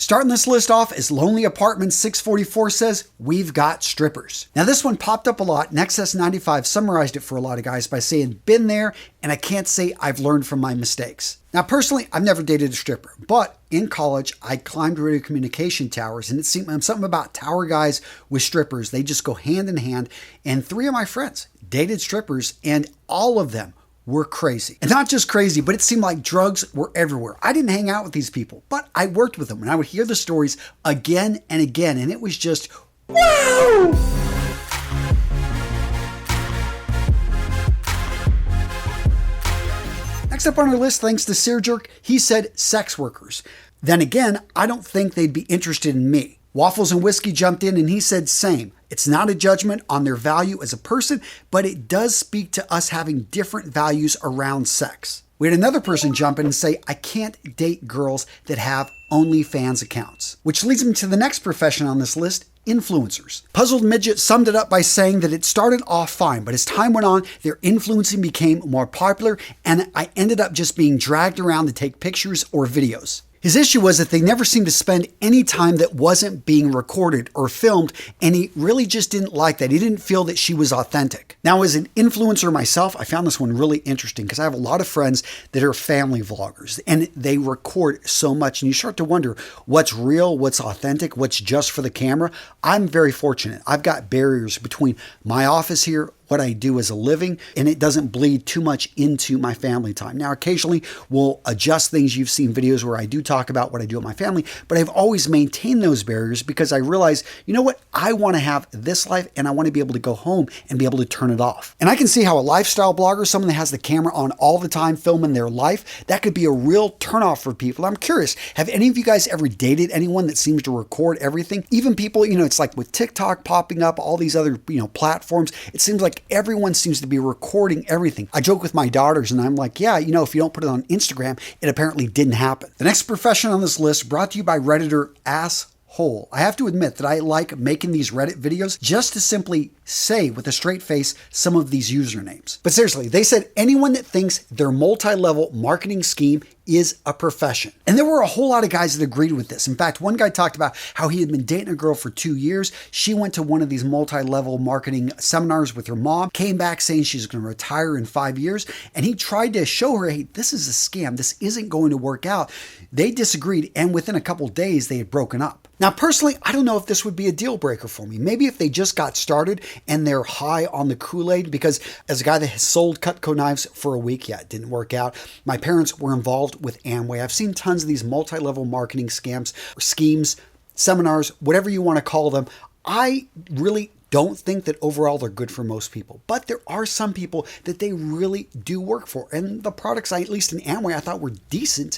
Starting this list off as Lonely Apartment 644 says, we've got strippers. Now this one popped up a lot, and XS95 summarized it for a lot of guys by saying, been there, and I can't say I've learned from my mistakes. Now personally, I've never dated a stripper, but in college, I climbed radio communication towers, and it seemed something about tower guys with strippers. They just go hand in hand, and 3 of my friends dated strippers, and all of them were crazy. And not just crazy, but it seemed like drugs were everywhere. I didn't hang out with these people, but I worked with them, and I would hear the stories again and again, and it was just, wow! Next up on our list, thanks to Sear Jerk, he said sex workers. Then again, I don't think they'd be interested in me. Waffles and Whiskey jumped in and he said same. It's not a judgment on their value as a person, but it does speak to us having different values around sex. We had another person jump in and say, I can't date girls that have OnlyFans accounts. Which leads me to the next profession on this list, influencers. Puzzled Midget summed it up by saying that it started off fine, but as time went on, their influencing became more popular, and I ended up just being dragged around to take pictures or videos. His issue was that they never seemed to spend any time that wasn't being recorded or filmed, and he really just didn't like that. He didn't feel that she was authentic. Now, as an influencer myself, I found this one really interesting because I have a lot of friends that are family vloggers, and they record so much, and you start to wonder what's real, what's authentic, what's just for the camera. I'm very fortunate. I've got barriers between my office here, what I do as a living, and it doesn't bleed too much into my family time. Now, occasionally we'll adjust things. You've seen videos where I do talk about what I do with my family, but I've always maintained those barriers because I realize, you know what? I want to have this life and I want to be able to go home and be able to turn it off. And I can see how a lifestyle blogger, someone that has the camera on all the time filming their life, that could be a real turnoff for people. I'm curious, have any of you guys ever dated anyone that seems to record everything? Even people, it's like with TikTok popping up, all these other, platforms, it seems like everyone seems to be recording everything. I joke with my daughters and I'm like, yeah, if you don't put it on Instagram, it apparently didn't happen. The next profession on this list brought to you by Redditor Asshole. I have to admit that I like making these Reddit videos just to simply say with a straight face some of these usernames. But seriously, they said anyone that thinks their multi-level marketing scheme is a profession. And there were a whole lot of guys that agreed with this. In fact, one guy talked about how he had been dating a girl for 2 years. She went to one of these multi-level marketing seminars with her mom, came back saying she's going to retire in 5 years. And he tried to show her, hey, this is a scam. This isn't going to work out. They disagreed. And within a couple of days, they had broken up. Now, personally, I don't know if this would be a deal breaker for me. Maybe if they just got started and they're high on the Kool-Aid, because as a guy that has sold Cutco knives for a week, it didn't work out. My parents were involved with Amway. I've seen tons of these multi-level marketing scams, or schemes, seminars, whatever you want to call them. I really don't think that overall they're good for most people, but there are some people that they really do work for. And the products, at least in Amway, I thought were decent.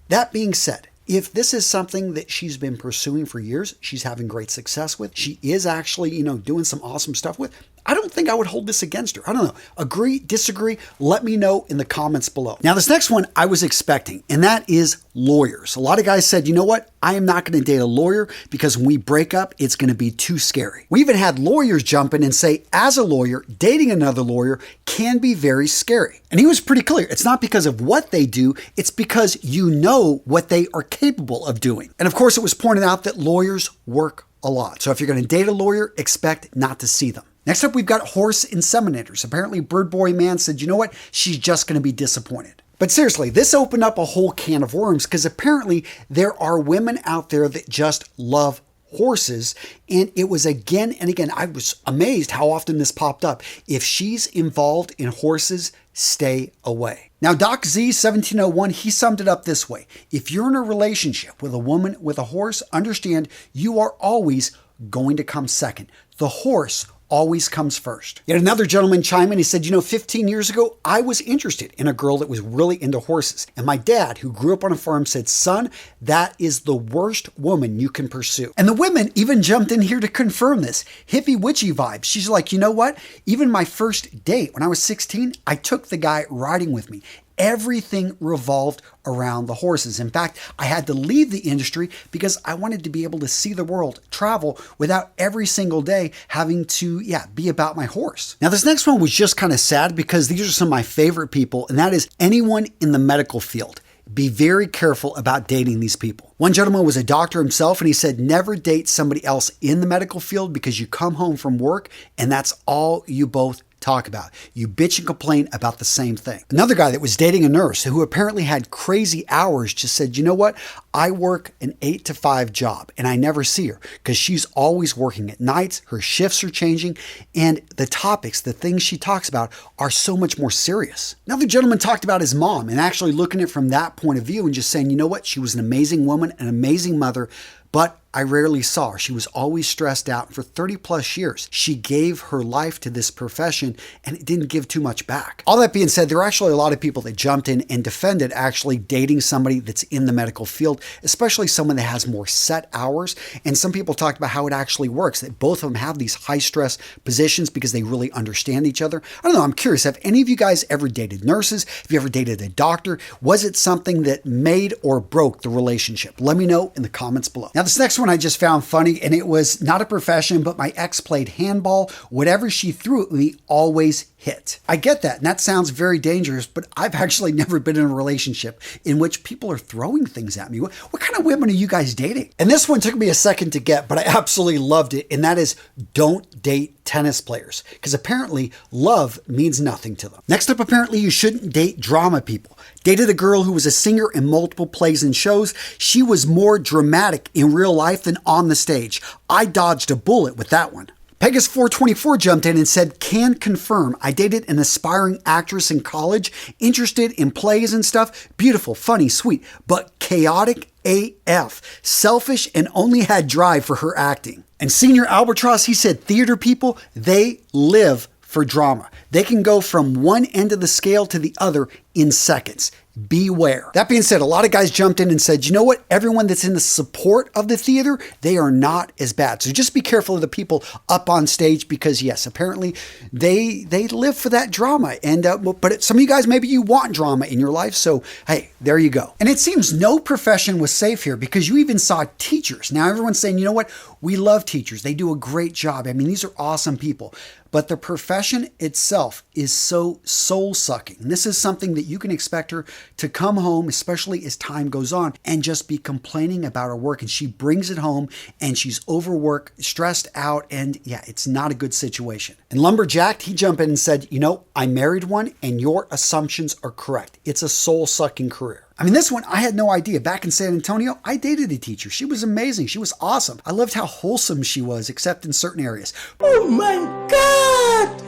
That being said, if this is something that she's been pursuing for years, she's having great success with, she is actually, doing some awesome stuff with, I don't think I would hold this against her. I don't know. Agree, disagree? Let me know in the comments below. Now, this next one I was expecting, and that is lawyers. A lot of guys said, you know what? I am not going to date a lawyer because when we break up, it's going to be too scary. We even had lawyers jump in and say, as a lawyer, dating another lawyer can be very scary. And he was pretty clear. It's not because of what they do. It's because you know what they are capable of doing. And of course, it was pointed out that lawyers work a lot. So if you're going to date a lawyer, expect not to see them. Next up, we've got horse inseminators. Apparently, Bird Boy Man said, you know what? She's just going to be disappointed. But seriously, this opened up a whole can of worms because apparently there are women out there that just love horses. And it was again and again, I was amazed how often this popped up. If she's involved in horses, stay away. Now, Doc Z 1701, he summed it up this way. If you're in a relationship with a woman with a horse, understand you are always going to come second. The horse always comes first. Yet another gentleman chimed in. He said, 15 years ago, I was interested in a girl that was really into horses. And my dad, who grew up on a farm, said, son, that is the worst woman you can pursue. And the women even jumped in here to confirm this. Hippie witchy vibes. She's like, you know what? Even my first date when I was 16, I took the guy riding with me. Everything revolved around the horses. In fact, I had to leave the industry because I wanted to be able to see the world, travel without every single day having to, be about my horse. Now, this next one was just kind of sad because these are some of my favorite people, and that is anyone in the medical field. be very careful about dating these people. One gentleman was a doctor himself, and he said, never date somebody else in the medical field because you come home from work and that's all you both talk about. You bitch and complain about the same thing. Another guy that was dating a nurse who apparently had crazy hours just said, you know what? I work an 8 to 5 job and I never see her because she's always working at nights. Her shifts are changing and the topics, the things she talks about are so much more serious. Another gentleman talked about his mom and actually looking at it from that point of view and just saying, you know what? She was an amazing woman, an amazing mother, but I rarely saw her. She was always stressed out. For 30 plus years, she gave her life to this profession and it didn't give too much back. All that being said, there are actually a lot of people that jumped in and defended actually dating somebody that's in the medical field, especially someone that has more set hours. And some people talked about how it actually works, that both of them have these high stress positions because they really understand each other. I don't know, I'm curious, have any of you guys ever dated nurses? Have you ever dated a doctor? Was it something that made or broke the relationship? Let me know in the comments below. Now, this next one I just found funny, and it was not a profession, but my ex played handball. Whatever she threw at me always hit. I get that, and that sounds very dangerous, but I've actually never been in a relationship in which people are throwing things at me. What kind of women are you guys dating? And this one took me a second to get, but I absolutely loved it, and that is don't date tennis players, because apparently love means nothing to them. Next up, apparently you shouldn't date drama people. Dated a girl who was a singer in multiple plays and shows. She was more dramatic in real life than on the stage. I dodged a bullet with that one. Pegas424 jumped in and said, can confirm, I dated an aspiring actress in college, interested in plays and stuff, beautiful, funny, sweet, but chaotic AF, selfish, and only had drive for her acting. And Senior Albatross, he said, theater people, they live for drama. They can go from one end of the scale to the other in seconds. Beware. That being said, a lot of guys jumped in and said, you know what? Everyone that's in the support of the theater, they are not as bad. So just be careful of the people up on stage because yes, apparently they live for that drama. And but some of you guys, maybe you want drama in your life. So hey, there you go. And it seems no profession was safe here because you even saw teachers. Now everyone's saying, you know what? We love teachers. They do a great job. I mean, these are awesome people. But the profession itself is so soul-sucking. This is something that you can expect her to come home, especially as time goes on, and just be complaining about her work. And she brings it home and she's overworked, stressed out, and yeah, it's not a good situation. And Lumberjack, he jumped in and said, you know, I married one and your assumptions are correct. It's a soul-sucking career. I mean, this one, I had no idea. Back in San Antonio, I dated a teacher. She was amazing. She was awesome. I loved how wholesome she was, except in certain areas. Oh my God!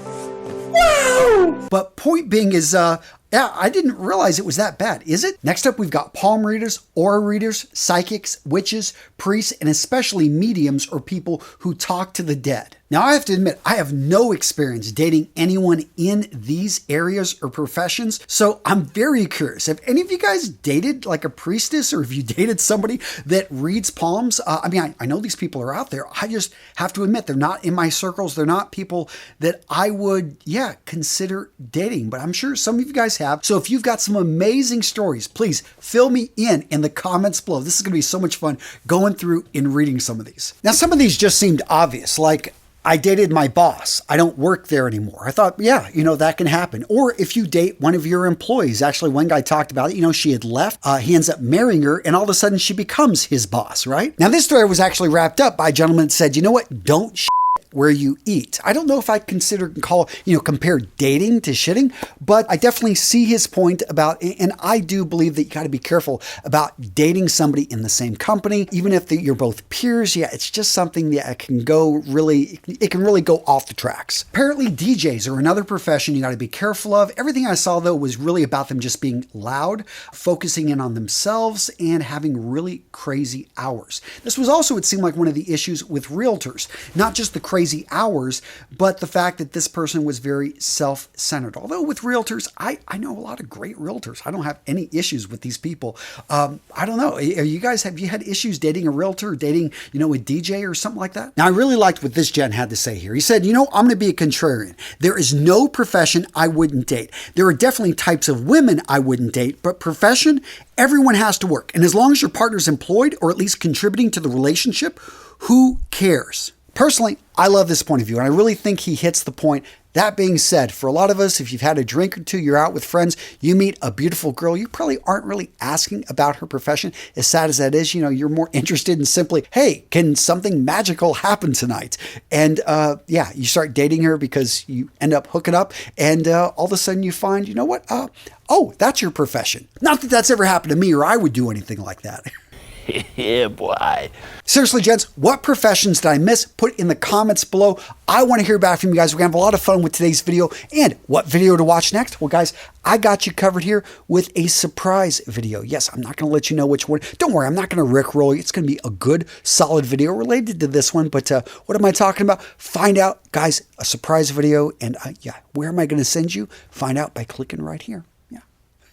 Wow! But point being is, yeah, I didn't realize it was that bad, is it? Next up, we've got palm readers, aura readers, psychics, witches, priests, and especially mediums or people who talk to the dead. Now, I have to admit, I have no experience dating anyone in these areas or professions, so I'm very curious. Have any of you guys dated like a priestess, or have you dated somebody that reads palms? I mean, I know these people are out there. I just have to admit, they're not in my circles. They're not people that I would, yeah, consider dating, but I'm sure some of you guys have. So if you've got some amazing stories, please fill me in the comments below. This is going to be so much fun going through and reading some of these. Now, some of these just seemed obvious, like I dated my boss. I don't work there anymore. I thought, yeah, you know, that can happen. Or if you date one of your employees, actually one guy talked about it, you know, she had left, he ends up marrying her and all of a sudden she becomes his boss, right? Now this story was actually wrapped up by a gentleman that said, you know what, don't where you eat. I don't know if I compare dating to shitting, but I definitely see his point about, and I do believe that you got to be careful about dating somebody in the same company, even if you're both peers. Yeah, it's just something that can really go off the tracks. Apparently DJs are another profession you got to be careful of. Everything I saw though was really about them just being loud, focusing in on themselves, and having really crazy hours. This was also, it seemed like, one of the issues with realtors, not just the crazy hours, but the fact that this person was very self-centered. Although with realtors, I know a lot of great realtors. I don't have any issues with these people. I don't know. Have you had issues dating a realtor or dating, a DJ or something like that? Now, I really liked what this gent had to say here. He said, I'm going to be a contrarian. There is no profession I wouldn't date. There are definitely types of women I wouldn't date, but profession, everyone has to work. And as long as your partner's employed or at least contributing to the relationship, who cares? Personally, I love this point of view, and I really think he hits the point That being said, for a lot of us, if you've had a drink or two, you're out with friends, you meet a beautiful girl, you probably aren't really asking about her profession. As sad as that is, you're more interested in simply, hey, can something magical happen tonight? And yeah, you start dating her because you end up hooking up, and all of a sudden you find, you know what? Oh, that's your profession. Not that that's ever happened to me or I would do anything like that. Yeah, boy. Seriously, gents, what professions did I miss? Put in the comments below. I want to hear back from you guys. We're going to have a lot of fun with today's video. And what video to watch next? Well, guys, I got you covered here with a surprise video. Yes, I'm not going to let you know which one. Don't worry, I'm not going to rickroll you. It's going to be a good, solid video related to this one. But what am I talking about? Find out, guys, a surprise video. And yeah, where am I going to send you? Find out by clicking right here.